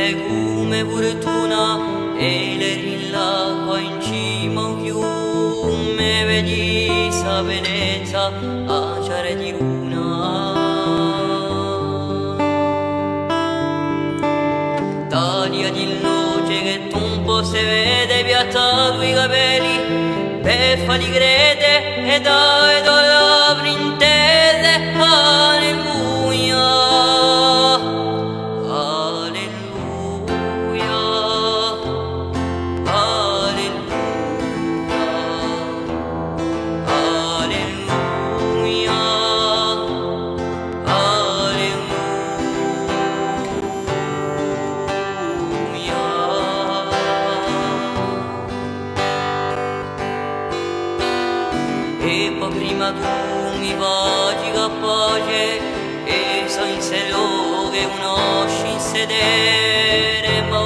te come fortuna e le rillacqua in cima a un fiume, vedi sa bellezza a ciare di luna. Talia di luce che tu un po' se vede, piattato i capelli, beffa di crede e dai la printelle, alleluia, alleluia, alleluia, alleluia, e poi prima tu mi facci capace e so in sé che conosci in sedere, ma